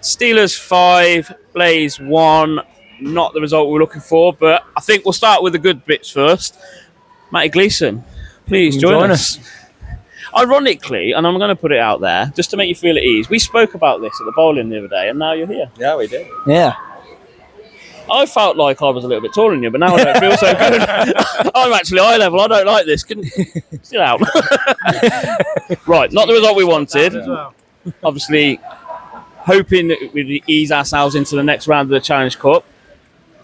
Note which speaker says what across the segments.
Speaker 1: Steelers 5, Blaze 1. Not the result we were looking for, but I think we'll start with the good bits first. Matty Gleeson, please join us. Ironically, and I'm going to put it out there, just to make you feel at ease, we spoke about this at the bowling the other day, and now you're here.
Speaker 2: Yeah, we did.
Speaker 3: Yeah.
Speaker 1: I felt like I was a little bit taller than you, but now I don't feel so good. I'm actually eye level. I don't like this. Still out. Right, not the result we wanted. Obviously, hoping that we'd ease ourselves into the next round of the Challenge Cup.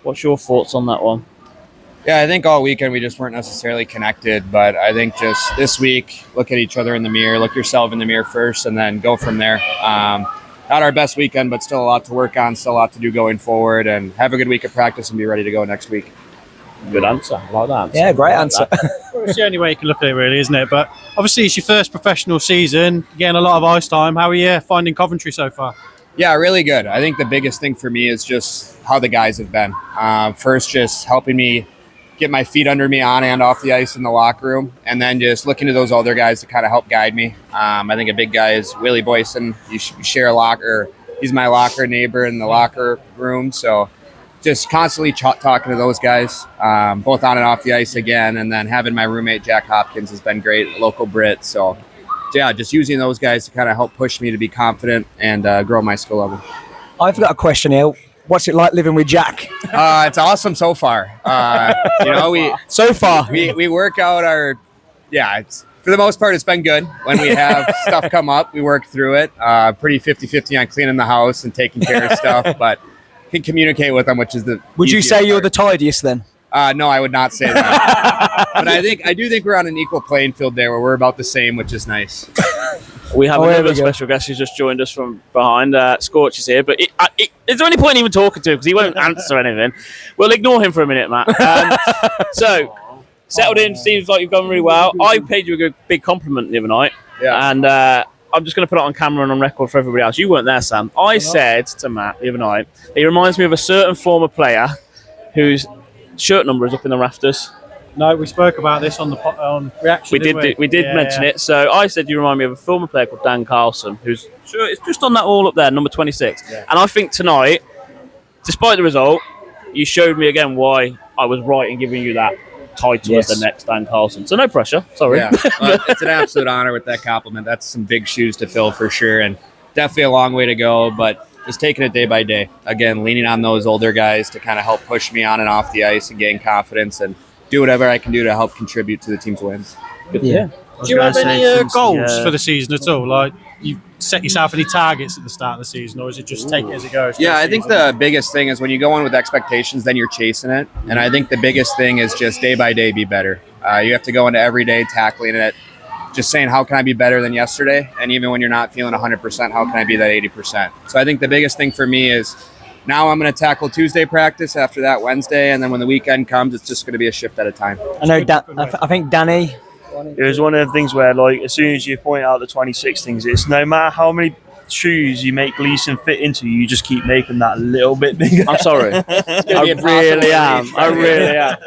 Speaker 1: What's your thoughts on that one?
Speaker 2: Yeah, I think all weekend we just weren't necessarily connected, but I think just this week, look at each other in the mirror, look yourself in the mirror first, and then go from there. Not our best weekend, but still a lot to work on, still a lot to do going forward, and have a good week of practice and be ready to go next week.
Speaker 1: Good answer. I like that answer.
Speaker 3: Yeah, great answer.
Speaker 4: Well, it's the only way you can look at it, really, isn't it? But obviously, it's your first professional season, getting a lot of ice time. How are you finding Coventry so far?
Speaker 2: Yeah, really good. I think the biggest thing for me is just how the guys have been. First, just helping me get my feet under me on and off the ice in the locker room, and then just looking to those older guys to kind of help guide me. I think a big guy is Willie Boyson. You share a locker. He's my locker neighbor in the locker room, so just constantly talking to those guys, both on and off the ice again, and then having my roommate Jack Hopkins has been great, a local Brit. So yeah, just using those guys to kind of help push me to be confident and grow my skill level.
Speaker 3: I've got a question here. What's it like living with Jack?
Speaker 2: It's awesome so far. We work out our, it's for the most part, it's been good. When we have stuff come up, we work through it. Pretty 50-50 on cleaning the house and taking care of stuff, but can communicate with them, which is the
Speaker 3: Would you say
Speaker 2: part.
Speaker 3: you're the tidiest then?
Speaker 2: No, I would not say that. But I do think we're on an equal playing field there where we're about the same, which is nice.
Speaker 1: We have another special guest who's just joined us from behind. Scorch is here, but is there any point in even talking to him because he won't answer anything? We'll ignore him for a minute, Matt. So, settled in, seems like you've gone really well. I paid you a big compliment the other night, and I'm just going to put it on camera and on record for everybody else. You weren't there, Sam. I said to Matt the other night, he reminds me of a certain former player whose shirt number is up in the rafters.
Speaker 4: No, we spoke about this on the reaction.
Speaker 1: We did mention it. So I said you remind me of a former player called Dan Carlson, who's sure it's just on that wall up there, number 26. Yeah. And I think tonight, despite the result, you showed me again why I was right in giving you that title as the next Dan Carlson. So no pressure. Sorry.
Speaker 2: Yeah, well, it's an absolute honor with that compliment. That's some big shoes to fill for sure, and definitely a long way to go. But just taking it day by day. Again, leaning on those older guys to kind of help push me on and off the ice and gain confidence and do whatever I can do to help contribute to the team's wins.
Speaker 4: Good. Yeah. Do you have any goals for the season at all? Like, you set yourself any targets at the start of the season, or is it just take it as it goes?
Speaker 2: Yeah, I think the biggest thing is when you go in with expectations, then you're chasing it. And I think the biggest thing is just day by day be better. You have to go into every day tackling it, just saying, how can I be better than yesterday? And even when you're not feeling 100%, how can I be that 80%? So I think the biggest thing for me is now I'm going to tackle Tuesday practice, after that Wednesday, and then when the weekend comes, it's just going to be a shift at a time.
Speaker 3: I know. I think Danny.
Speaker 5: It was one of the things where, like, as soon as you point out the 26 things, it's no matter how many shoes you make Gleeson fit into, you just keep making that a little bit bigger.
Speaker 1: I'm sorry. I really am.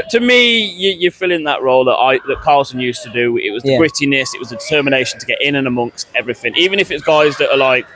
Speaker 1: To me, you fill in that role that Carlson used to do. It was the grittiness, it was the determination to get in and amongst everything. Even if it's guys that are like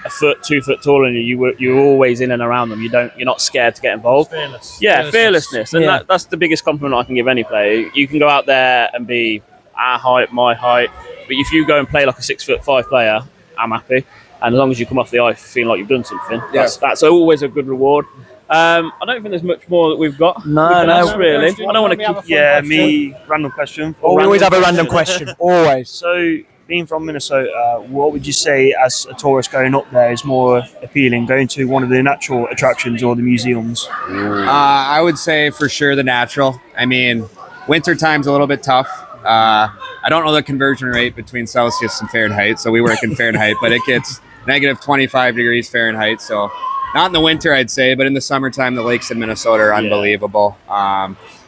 Speaker 1: a foot, 2 foot taller than you, you're always in and around them. You're not scared to get involved. Fearlessness. And that's the biggest compliment I can give any player. You can go out there and be our height, my height, but if you go and play like a 6'5" player, I'm happy. And as long as you come off the ice feeling like you've done something, that's always a good reward. I don't think there's much more that we've got.
Speaker 3: No,
Speaker 1: really. I don't want to
Speaker 5: random question.
Speaker 3: We always have a random question. Always.
Speaker 5: So, being from Minnesota, what would you say as a tourist going up there is more appealing, going to one of the natural attractions or the museums?
Speaker 2: I would say for sure the natural. I mean, winter time's a little bit tough. I don't know the conversion rate between Celsius and Fahrenheit, so we work in Fahrenheit, but it gets negative 25 degrees Fahrenheit, so not in the winter, I'd say, but in the summertime, the lakes in Minnesota are unbelievable.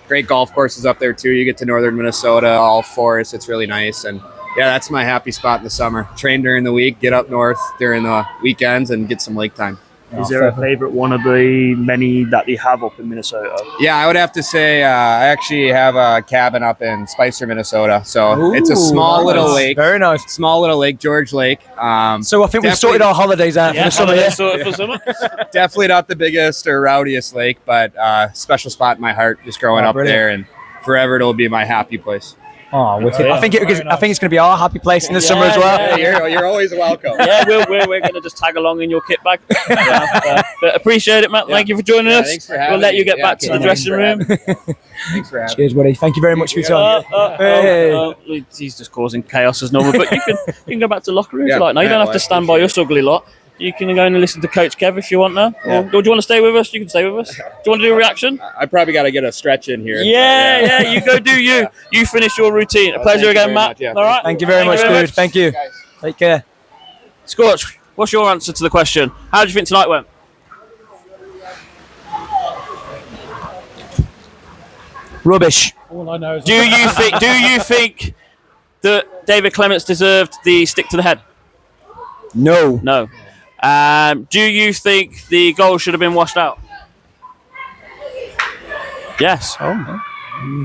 Speaker 2: Great golf courses up there, too. You get to northern Minnesota, all forests. It's really nice, and that's my happy spot in the summer. Train during the week, get up north during the weekends, and get some lake time.
Speaker 5: Is there a favourite one of the many that they have up in Minnesota?
Speaker 2: Yeah, I would have to say I actually have a cabin up in Spicer, Minnesota. So it's a small little lake.
Speaker 3: Very nice.
Speaker 2: Small little lake, George Lake.
Speaker 3: So I think we've sorted our holidays out for the summer.
Speaker 1: For summer.
Speaker 2: Definitely not the biggest or rowdiest lake, but special spot in my heart just growing up there, and forever it'll be my happy place.
Speaker 3: Oh, wicked. I think it's going to be our happy place in the summer as well.
Speaker 2: Yeah, you're always welcome.
Speaker 1: Yeah, we're going to just tag along in your kit bag. But appreciate it, Matt. Thank you for joining us.
Speaker 2: Thanks for having
Speaker 1: We'll let you get
Speaker 2: me.
Speaker 1: back to the dressing room.
Speaker 2: Thanks for having me.
Speaker 3: Cheers, buddy. Thank you very much for your time.
Speaker 1: He's just causing chaos as normal. But you can go back to the locker room if you like. Now you don't have to
Speaker 2: well,
Speaker 1: stand by us ugly lot. You can go and listen to Coach Kev if you want now. Or do you want to stay with us? You can stay with us. Do you want to do a reaction?
Speaker 2: I probably got to get a stretch in here.
Speaker 1: Yeah, you go do you. You finish your routine. A pleasure again, Matt.
Speaker 2: Yeah.
Speaker 1: All right.
Speaker 3: Thank you very much, dude. Thank you. Take care.
Speaker 1: Scorch, what's your answer to the question? How do you think tonight went?
Speaker 3: Rubbish.
Speaker 4: All I know is
Speaker 1: Do you think that David Clements deserved the stick to the head?
Speaker 3: No.
Speaker 1: No. Do you think the goal should have been washed out? Yes.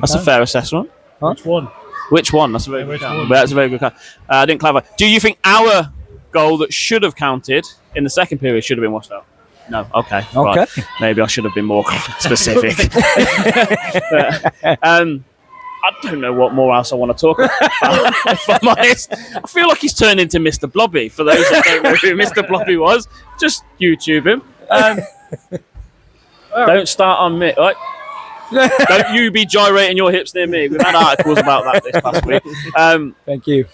Speaker 1: That's a fair assessment.
Speaker 4: which one?
Speaker 1: Which one? That's a very good
Speaker 4: which
Speaker 1: count.
Speaker 4: one?
Speaker 1: That's a very good count. I didn't clever. Do you think our goal that should have counted in the second period should have been washed out? No. Okay. Right. Maybe I should have been more specific. I don't know what more else I want to talk about, if I'm honest. I feel like he's turned into Mr. Blobby. For those that don't know who Mr. Blobby was, just YouTube him. Don't start on me, right? Don't you be gyrating your hips near me. We've had articles about that this past week.
Speaker 3: Thank you.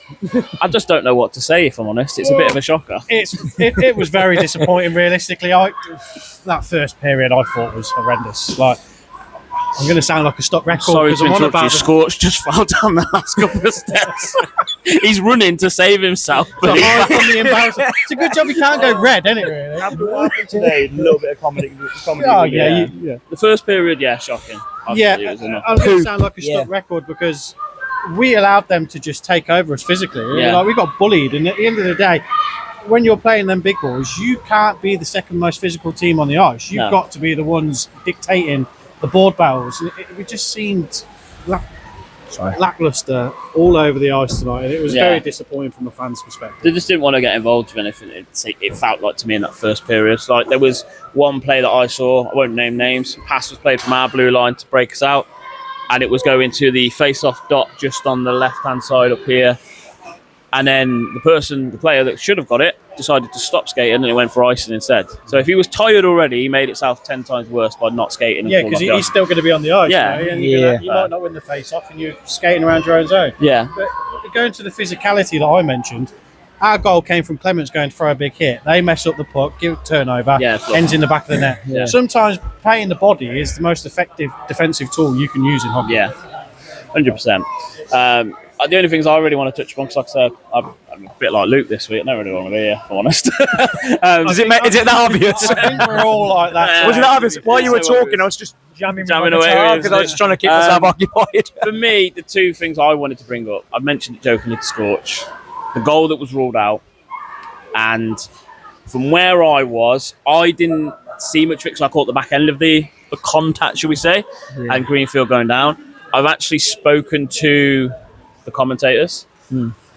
Speaker 1: I just don't know what to say, if I'm honest. It's a bit of a shocker.
Speaker 4: It was very disappointing, realistically. That first period I thought was horrendous. Like, I'm going to sound like a stock record.
Speaker 1: Sorry to
Speaker 4: I'm on
Speaker 1: interrupt
Speaker 4: about
Speaker 1: you. Scorch just fell down the last couple of steps. He's running to save himself. But
Speaker 4: it's a good job he can't go red, isn't it, really?
Speaker 5: After what happened today, a little bit of comedy.
Speaker 4: Oh, yeah.
Speaker 1: The first period, shocking.
Speaker 4: I'm going to sound like a stock record because we allowed them to just take over us physically.
Speaker 1: Yeah.
Speaker 4: Like, we got bullied, and at the end of the day, when you're playing them big boys, you can't be the second most physical team on the ice. You've got to be the ones dictating the board battles. We just seemed lackluster all over the ice tonight, and it was very disappointing from a fan's perspective.
Speaker 1: They just didn't want to get involved with anything. It felt like to me in that first period. It's like there was one play that I saw, I won't name names, pass was played from our blue line to break us out, and it was going to the face-off dot just on the left-hand side up here. And then the player that should have got it, decided to stop skating and it went for icing instead. So if he was tired already, he made itself 10 times worse by not skating.
Speaker 4: Yeah, because he's still going to be on the ice.
Speaker 1: Yeah.
Speaker 4: You know? And you might not win the face-off and you're skating around your own zone.
Speaker 1: Yeah.
Speaker 4: But going to the physicality that I mentioned, our goal came from Clements going to throw a big hit. They mess up the puck, give a turnover, ends in the back of the net.
Speaker 1: Yeah.
Speaker 4: Sometimes playing the body is the most effective defensive tool you can use in hockey.
Speaker 1: Yeah, 100%. The only things I really want to touch upon, because like I said, I'm a bit like Luke this week. I don't really want to be here, if I'm honest.
Speaker 3: Is it that obvious?
Speaker 4: I think we're all like that.
Speaker 3: Was it that obvious? While you were talking, I was just jamming away because I was just trying to keep myself occupied.
Speaker 1: For me, the two things I wanted to bring up, I've mentioned it jokingly to Scorch, the goal that was ruled out, and from where I was, I didn't see much of it because I caught the back end of the contact, shall we say, and Greenfield going down. I've actually spoken to the commentators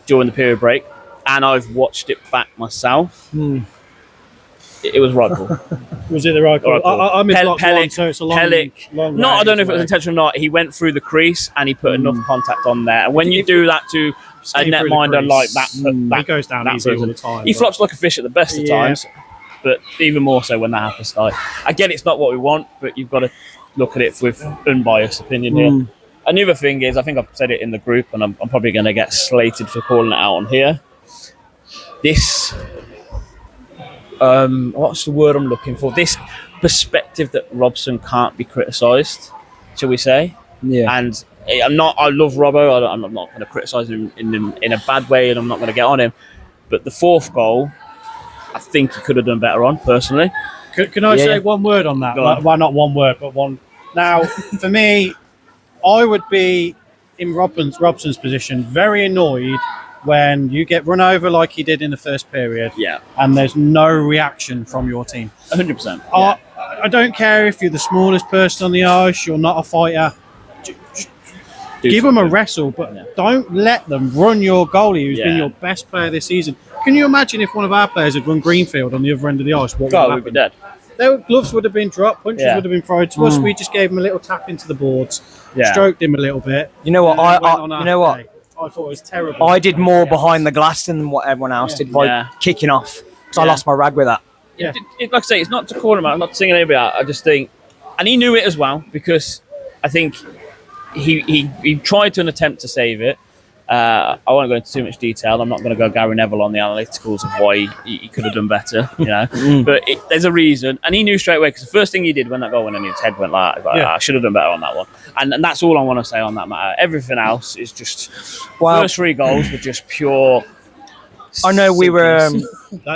Speaker 1: during the period break, and I've watched it back myself. It was right call.
Speaker 4: Was it the right call? I missed one, so it's a long
Speaker 1: no, I don't know if it was intentional or not. He went through the crease and he put enough contact on there. And when you do that to a netminder like that,
Speaker 4: he goes down easy all the time.
Speaker 1: He flops like a fish at the best of times, but even more so when that happens. Like, again, it's not what we want, but you've got to look at it with unbiased opinion here. And the other thing is, I think I've said it in the group, and I'm probably going to get slated for calling it out on here. This, what's the word I'm looking for? This perspective that Robson can't be criticised, shall we say? Yeah. And I love Robbo. I'm not going to criticise him in a bad way, and I'm not going to get on him. But the fourth goal, I think he could have done better on, personally.
Speaker 4: Can I say one word on that? Well, not one word, but one. Now, for me, I would be in Robson's position, very annoyed when you get run over like you did in the first period,
Speaker 1: Yeah.
Speaker 4: and there's no reaction from your team.
Speaker 1: 100%.
Speaker 4: I don't care if you're the smallest person on the ice, you're not a fighter. Give them a wrestle, but don't let them run your goalie, who's been your best player this season. Can you imagine if one of our players had run Greenfield on the other end of the ice? What would happen?
Speaker 1: We'd be dead.
Speaker 4: Their gloves would have been dropped, punches would have been thrown to us. We just gave him a little tap into the boards, stroked him a little bit.
Speaker 6: You know what?
Speaker 4: I thought it was terrible.
Speaker 6: I did more behind the glass than what everyone else did by kicking off because I lost my rag with that.
Speaker 1: Yeah. Like I say, it's not to call him out, I'm not singing anybody out. I just think, and he knew it as well, because I think he tried to an attempt to save it. I won't go into too much detail. I'm not going to go Gary Neville on the analyticals of why he could have done better, But there's a reason, and he knew straight away, because the first thing he did when that goal went in, his head went like I should have done better on that one. And that's all I want to say on that matter. Everything else is just first 3 goals were just pure.
Speaker 6: I know we were.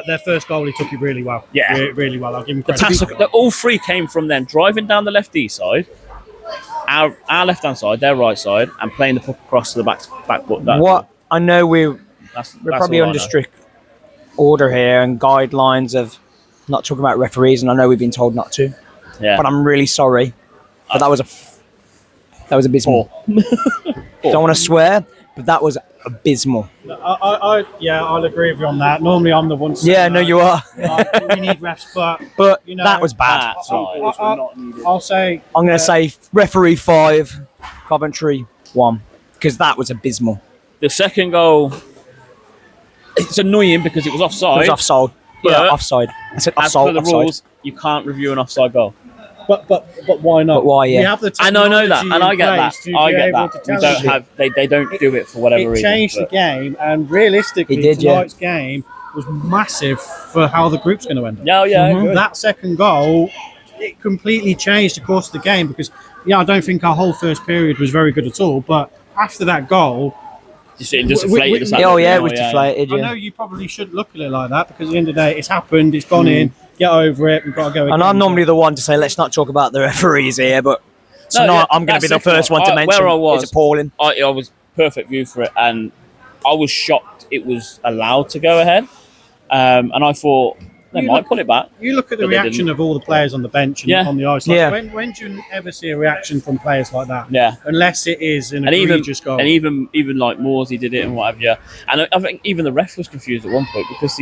Speaker 4: Their first goal, he took it really well.
Speaker 1: Yeah,
Speaker 4: really well. I'll give him credit.
Speaker 1: All 3 came from them driving down the left D side. Our left hand side, their right side, and playing the puck across to the back.
Speaker 6: I know we're probably under strict order here and guidelines of not talking about referees, and I know we've been told not to. Yeah. But I'm really sorry. But that was abysmal. Don't want to swear, but that was abysmal.
Speaker 4: I'll agree with you on that. Normally, I'm the one.
Speaker 6: No, you are.
Speaker 4: We need refs, but
Speaker 6: that was bad.
Speaker 4: I'll say.
Speaker 6: I'm going to say referee 5, Coventry 1, because that was abysmal.
Speaker 1: The second goal, it's annoying because it was offside.
Speaker 6: It was offside. Offside. I said offside.
Speaker 1: As per the rules, you can't review an offside goal.
Speaker 4: But why not?
Speaker 6: But why? Yeah.
Speaker 4: We have the
Speaker 1: I know that, and I get that. They don't do it for whatever reason.
Speaker 4: It changed the game, and realistically, tonight's game was massive for how the group's going to end up. That second goal, it completely changed the course of the game, because I don't think our whole first period was very good at all. But after that goal,
Speaker 1: it just deflated.
Speaker 6: It was deflated.
Speaker 4: I know you probably shouldn't look at it like that, because at the end of the day, it's happened, it's gone in. Get over it. We've got to go again.
Speaker 6: And I'm normally the one to say, let's not talk about the referees here, but I'm going to be the first one to mention it's appalling.
Speaker 1: I was perfect view for it, and I was shocked it was allowed to go ahead. And I thought they might pull it back.
Speaker 4: You look at the reaction of all the players on the bench and on the ice. When do you ever see a reaction from players like that? Yeah. Unless it is an egregious goal.
Speaker 1: And even like Morsey did it and whatever. Yeah. And I think even the ref was confused at one point, because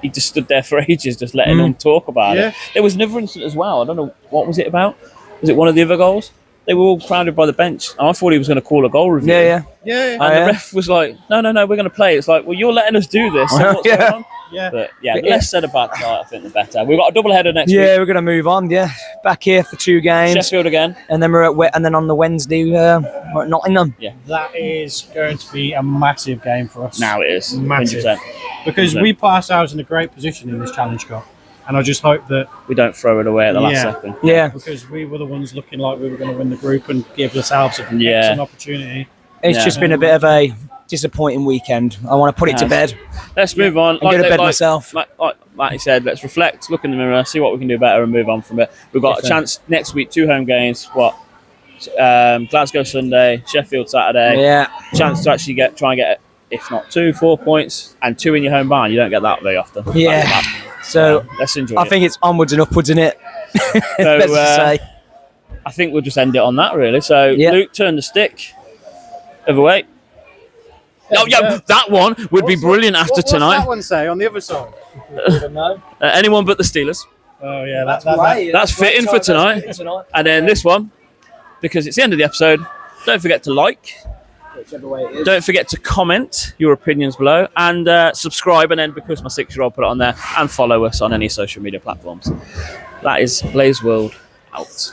Speaker 1: he just stood there for ages, just letting them talk about it. There was another incident as well. I don't know, what was it about? Was it one of the other goals? They were all crowded by the bench. And I thought he was going to call a goal review.
Speaker 4: Yeah.
Speaker 1: And the ref was like, no, we're going to play. It's like, well, you're letting us do this. So what's going on?
Speaker 4: Yeah.
Speaker 1: But the less said about tonight, I think the better. We've got a double header next week.
Speaker 6: Yeah, we're going to move on. Yeah, back here for 2 games.
Speaker 1: Sheffield again,
Speaker 6: and then and then on the Wednesday, we're at Nottingham.
Speaker 1: Yeah,
Speaker 4: that is going to be a massive game for us.
Speaker 1: Now it is
Speaker 4: massive,
Speaker 1: 100%.
Speaker 4: because we put ourselves in a great position in this Challenge Cup, and I just hope that
Speaker 1: we don't throw it away at the last second.
Speaker 6: Yeah,
Speaker 4: because we were the ones looking like we were going to win the group and give ourselves an opportunity.
Speaker 6: It's just been a bit of a disappointing weekend. I want to put it to bed.
Speaker 1: Let's move on.
Speaker 6: And go to bed myself.
Speaker 1: Like you said, let's reflect, look in the mirror, see what we can do better, and move on from it. We've got a chance next week, 2 home games. Glasgow Sunday, Sheffield Saturday.
Speaker 6: Yeah.
Speaker 1: Chance to actually try and get, if not 2, 4 points, and 2 in your home barn. You don't get that very often.
Speaker 6: Yeah. So
Speaker 1: let's enjoy
Speaker 6: I think it's onwards and upwards, isn't it? Best to say.
Speaker 1: I think we'll just end it on that, really. So Luke, turn the stick. Other way. That one would be brilliant after tonight.
Speaker 4: What's that one say on the other side?
Speaker 1: Anyone but the Steelers.
Speaker 4: Oh yeah,
Speaker 1: that's fitting for tonight. And then this one, because it's the end of the episode. Don't forget to like. Don't forget to comment your opinions below, and subscribe. And then, because my 6-year-old put it on there, and follow us on any social media platforms. That is Blaze World out.